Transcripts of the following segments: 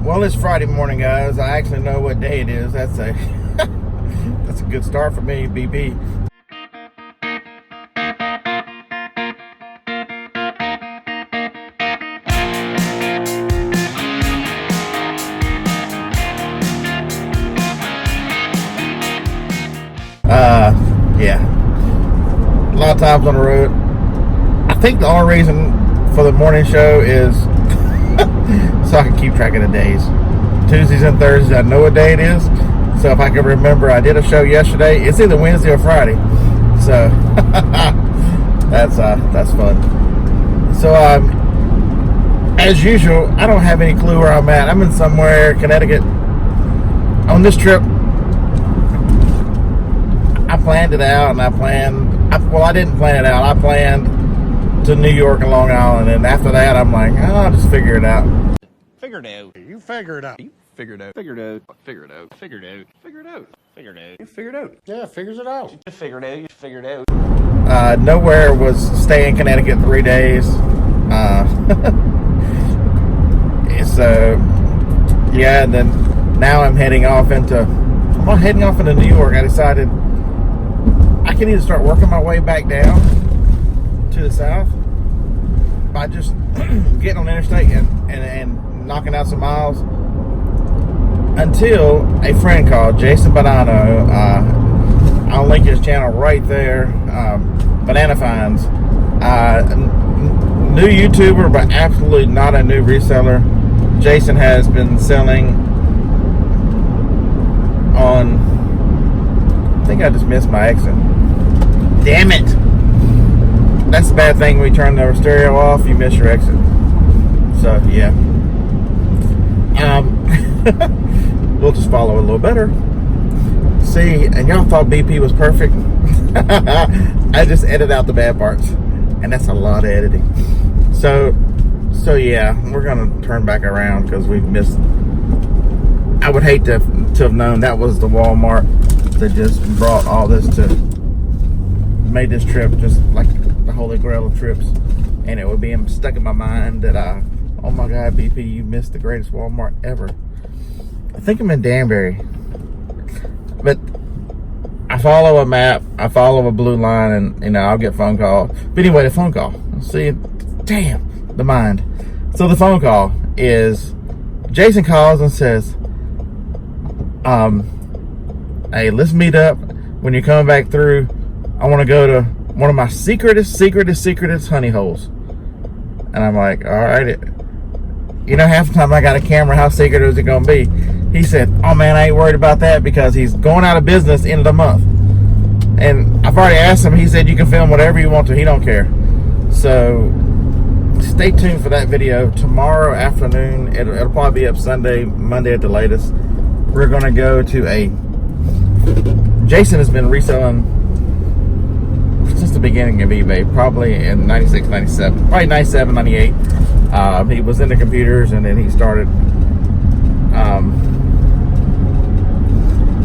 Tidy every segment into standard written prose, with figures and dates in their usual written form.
Well, it's Friday morning, guys. I actually know what day it is. That's a that's a good start for me, BP. Yeah. A lot of times on the road. I think the only reason for the morning show is so I can keep track of the days. Tuesdays and Thursdays, I know what day it is. So if I can remember, I did a show yesterday. It's either Wednesday or Friday. So that's fun. So as usual, I don't have any clue where I'm at. I'm in somewhere, Connecticut. On this trip, I planned it out, and I didn't plan it out. I planned to New York and Long Island, and after that, I'm like, I'll just figure it out. Figure it out. You figure it out. You figure it out. Figure it out. Figure it out. Figure it out. Figure it out. Figure it out. You figure it out. Yeah, figures it out. You figure it out. You figure it out. Nowhere was staying in Connecticut 3 days. So yeah, and then now I'm heading off into New York. I decided I can either start working my way back down to the south by just getting on the interstate and knocking out some miles until a friend called Jason Bonanno. I'll link his channel right there. Banana Finds. New YouTuber, but absolutely not a new reseller. Jason has been selling on, I think I just missed my exit. Damn it! That's the bad thing when you turn the stereo off, you miss your exit. So yeah. We'll just follow a little better. See, and y'all thought BP was perfect. I just edit out the bad parts, and that's a lot of editing. So yeah, we're gonna turn back around because we've missed. I would hate to have known that was the Walmart that just brought all this made this trip just like the holy grail of trips, and it would be stuck in my mind that oh my God, BP, you missed the greatest Walmart ever. I think I'm in Danbury, but I follow a map, I follow a blue line, and I'll get phone call. But anyway, the phone call. See, damn, the mind. So the phone call is Jason calls and says, "Hey, let's meet up when you're coming back through. I want to go to one of my secretest honey holes." And I'm like, all right. Half the time I got a camera, how secret is it going to be? He said, oh man, I ain't worried about that because he's going out of business end of the month. And I've already asked him. He said you can film whatever you want to. He don't care. So stay tuned for that video tomorrow afternoon. It'll probably be up Sunday, Monday at the latest. We're going to go to Jason has been reselling since the beginning of eBay, probably in 96, 97, probably 97, 98. He was into computers, and then he started.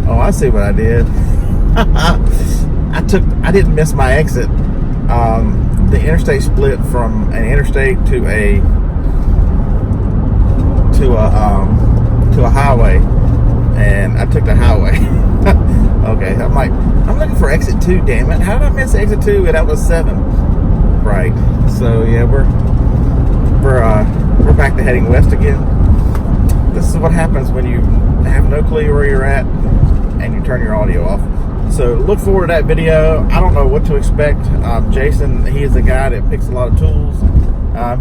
Oh, I see what I did. I didn't miss my exit. The interstate split from an interstate to a highway, and I took the highway. Okay, I'm looking for exit 2, damn it. How did I miss exit 2? And that was 7. Right. So yeah, we're back to heading west again. This is what happens when you have no clue where you're at and you turn your audio off. So look forward to that video. I don't know what to expect. Jason, he is a guy that picks a lot of tools.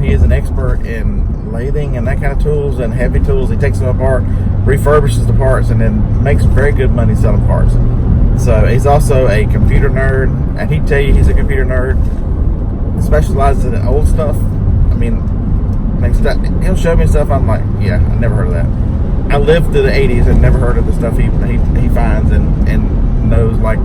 He is an expert in lathing and that kind of tools and heavy tools. He takes them apart, refurbishes the parts, and then makes very good money selling parts. So he's also a computer nerd, and he'd tell you he's a computer nerd. He specializes in old stuff. I mean, he'll show me stuff. I'm like, yeah, I never heard of that. I lived through the 80s and never heard of the stuff he finds and knows like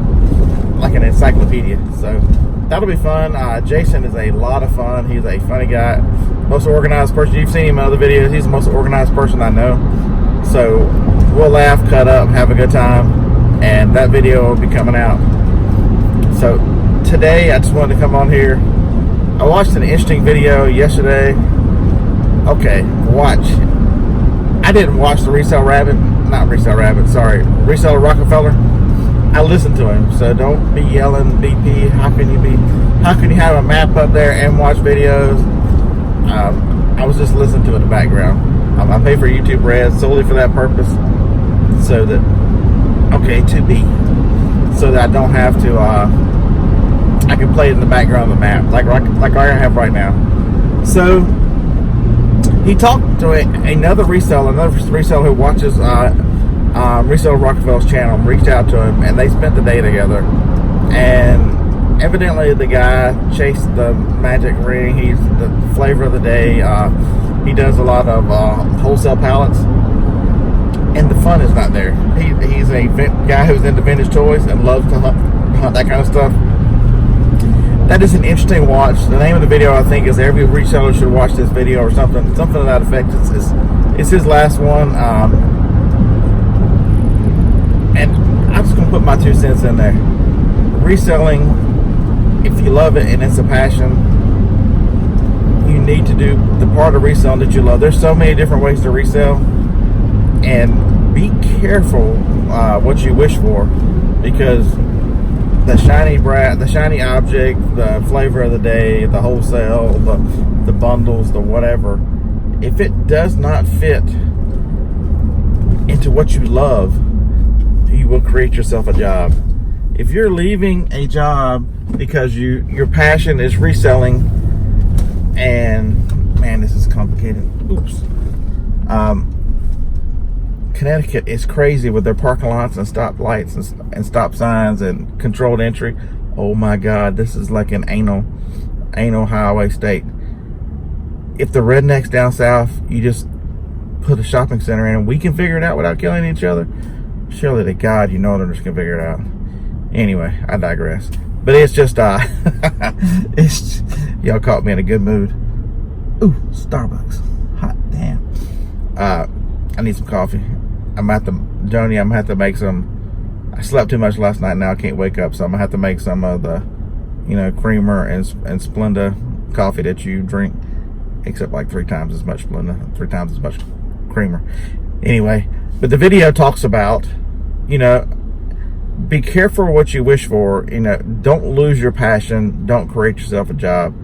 an encyclopedia. So that'll be fun. Jason is a lot of fun. He's a funny guy, most organized person. You've seen him in other videos. He's the most organized person I know. So we'll laugh, cut up, have a good time, and that video will be coming out. So today I just wanted to come on here. I watched an interesting video yesterday. Okay, watch. I didn't watch the Reseller Rockefeller. I listened to him, so don't be yelling BP. How can you have a map up there and watch videos? I was just listening to it in the background. I pay for YouTube Red solely for that purpose, so that so that I don't have to. I can play it in the background of the map, like I have right now. So he talked to another reseller who watches Reseller Rockefeller's channel, reached out to him, and they spent the day together. And evidently the guy chased the magic ring. He's the flavor of the day. He does a lot of wholesale pallets, and the fun is not there. He's a guy who's into vintage toys and loves to hunt that kind of stuff. That is an interesting watch. The name of the video, I think, is every reseller should watch this video, or something to that effect. It's his last one, and I'm just gonna put my 2 cents in there. Reselling, if you love it and it's a passion, you need to do the part of reselling that you love. There's so many different ways to resell, and be careful what you wish for, because the shiny object, the flavor of the day, the wholesale, the bundles, the whatever, if it does not fit into what you love, you will create yourself a job. If you're leaving a job because your passion is reselling, and man, this is complicated. Oops. Connecticut is crazy with their parking lots and stop lights and stop signs and controlled entry. Oh my God, this is like an anal highway state. If the rednecks down south, you just put a shopping center in and we can figure it out without killing each other, surely to God, you know they're just gonna figure it out. Anyway, I digress. But it's just y'all caught me in a good mood. Ooh, Starbucks. Hot damn. I need some coffee. I'm gonna have to make some. I slept too much last night. Now I can't wake up, so I'm gonna have to make some of the, creamer and Splenda coffee that you drink, except like 3 times as much Splenda, 3 times as much creamer. Anyway, but the video talks about, be careful what you wish for. Don't lose your passion. Don't create yourself a job.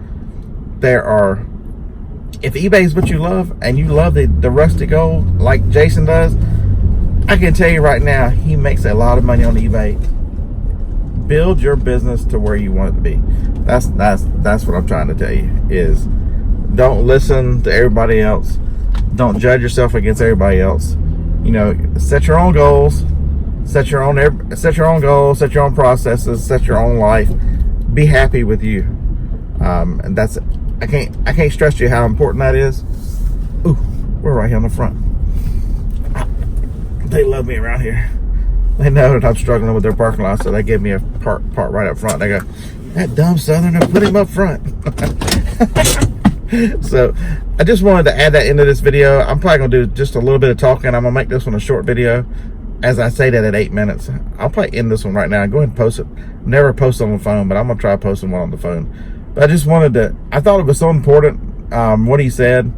If eBay is what you love, and you love the rusty gold like Jason does, I can tell you right now, he makes a lot of money on eBay. Build your business to where you want it to be. That's what I'm trying to tell you, is don't listen to everybody else. Don't judge yourself against everybody else. Set your own goals, set your own goals, set your own processes, set your own life. Be happy with you. And that's it. I can't stress to you how important that is. Ooh, we're right here on the front. They love me around here. They know that I'm struggling with their parking lot, so they gave me a part right up front. They go, that dumb Southerner, put him up front. So I just wanted to add that into this video. I'm probably gonna do just a little bit of talking. I'm gonna make this one a short video. As I say that at 8 minutes, I'll probably end this one right now and go ahead and post it. Never post on the phone, but I'm gonna try posting one on the phone. But I just wanted to, I thought it was so important, what he said.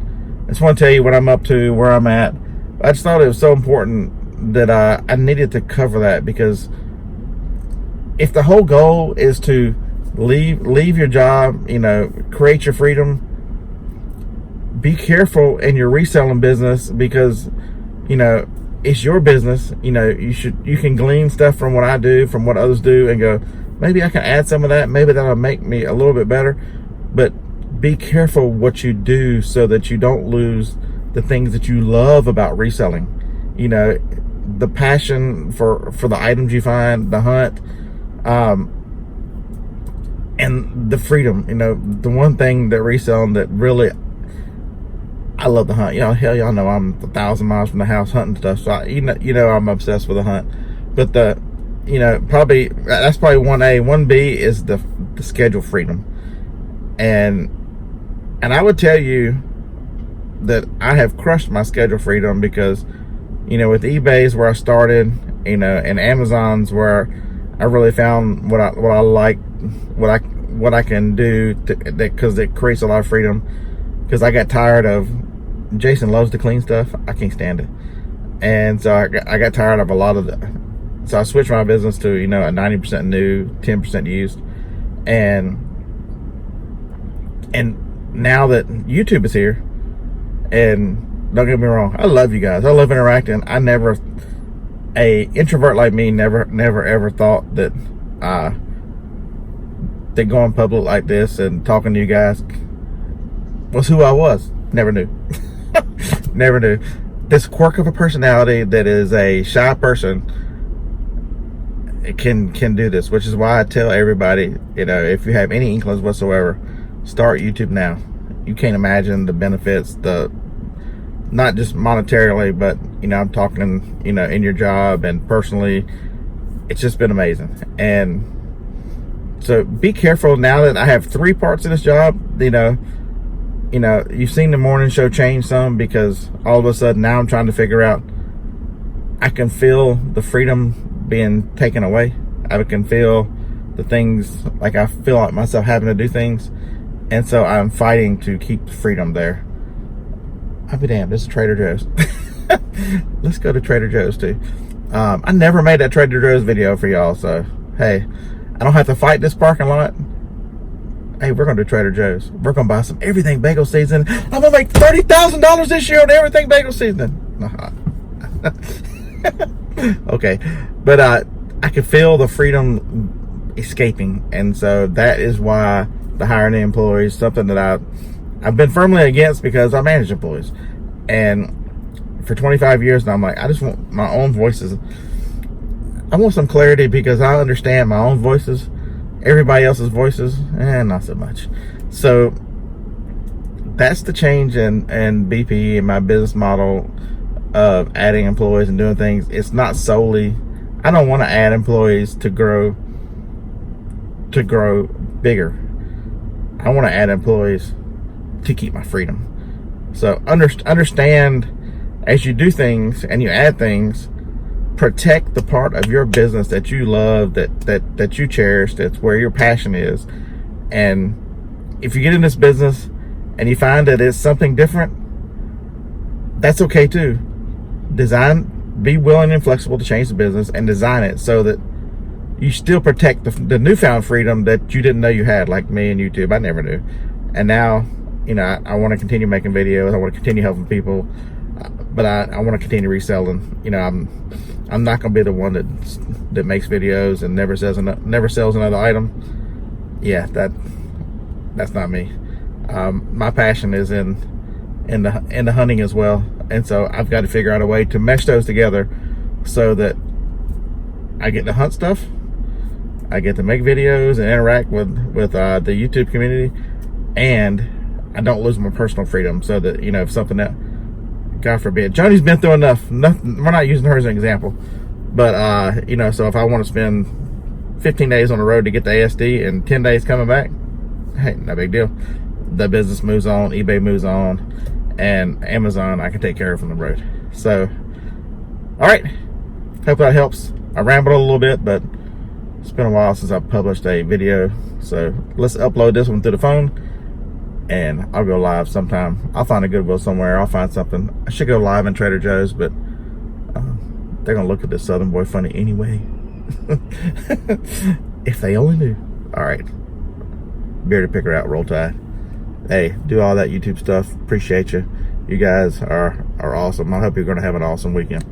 I just want to tell you what I'm up to, where I'm at. I just thought it was so important that I needed to cover that, because if the whole goal is to leave your job, create your freedom, be careful in your reselling business, because, it's your business. You can glean stuff from what I do, from what others do, and go, maybe I can add some of that. Maybe that'll make me a little bit better. But be careful what you do, so that you don't lose the things that you love about reselling. The passion for the items you find, the hunt, and the freedom. The one thing that reselling that really, I love the hunt. Hell, y'all know I'm 1,000 miles from the house hunting stuff. So I'm obsessed with the hunt. But probably that's probably 1A. 1B is the schedule freedom. And I would tell you that I have crushed my schedule freedom, because with eBay's where I started, and Amazon's where I really found what I like, what I can do, because it creates a lot of freedom. Because I got tired of Jason loves to clean stuff. I can't stand it. And so I got tired of a lot of the, so I switched my business to, you know, a 90% new, 10% used. And now that YouTube is here, and don't get me wrong, I love you guys. I love interacting. A introvert like me never ever thought that that going public like this and talking to you guys was who I was. Never knew. Never knew. This quirk of a personality that is a shy person can do this, which is why I tell everybody, you know, if you have any inklings whatsoever, start YouTube now. You can't imagine the benefits, not just monetarily, but, you know, I'm talking, you know, in your job and personally. It's just been amazing. And so be careful now that I have 3 parts of this job. You know, you've seen the morning show change some, because all of a sudden now I'm trying to figure out, I can feel the freedom being taken away. I can feel the things, like I feel like myself having to do things. And so I'm fighting to keep freedom there. I'll be damned, this is Trader Joe's. Let's go to Trader Joe's too. I never made that Trader Joe's video for y'all, so hey, I don't have to fight this parking lot. Hey, we're going to Trader Joe's. We're going to buy some everything bagel season. I'm going to make $30,000 this year on everything bagel season. Okay, but I can feel the freedom escaping, and so that is why the hiring the employees, something that I've been firmly against, because I manage employees, and for 25 years now, I'm like, I just want my own voices. I want some clarity, because I understand my own voices. Everybody else's voices, not so much. So that's the change in BP and my business model of adding employees and doing things. It's not solely, I don't want to add employees to grow bigger. I want to add employees to keep my freedom. So understand, as you do things and you add things, protect the part of your business that you love, that you cherish, that's where your passion is. And if you get in this business and you find that it's something different, that's okay too. Be willing and flexible to change the business and design it so that you still protect the newfound freedom that you didn't know you had, like me and YouTube. I never knew. And now, you know, I want to continue making videos. I want to continue helping people, but I want to continue reselling. You know, I'm not going to be the one that makes videos and never sells another item. Yeah, that's not me. My passion is in the hunting as well, and so I've got to figure out a way to mesh those together so that I get to hunt stuff, I get to make videos and interact with the YouTube community, and I don't lose my personal freedom. So that, you know, if something that, God forbid, Joni's been through enough. We're not using her as an example, but you know, so if I want to spend 15 days on the road to get the ASD and 10 days coming back, hey, no big deal. The business moves on, eBay moves on, and Amazon I can take care of from the road. So, all right, hope that helps. I rambled a little bit, but it's been a while since I've published a video, so let's upload this one to the phone, and I'll go live sometime. I'll find a Goodwill somewhere. I'll find something. I should go live in Trader Joe's, but they're gonna look at this Southern boy funny anyway. If they only knew. All right, bearded picker out, roll tide. Hey, do all that YouTube stuff. Appreciate you. You guys are awesome. I hope you're gonna have an awesome weekend.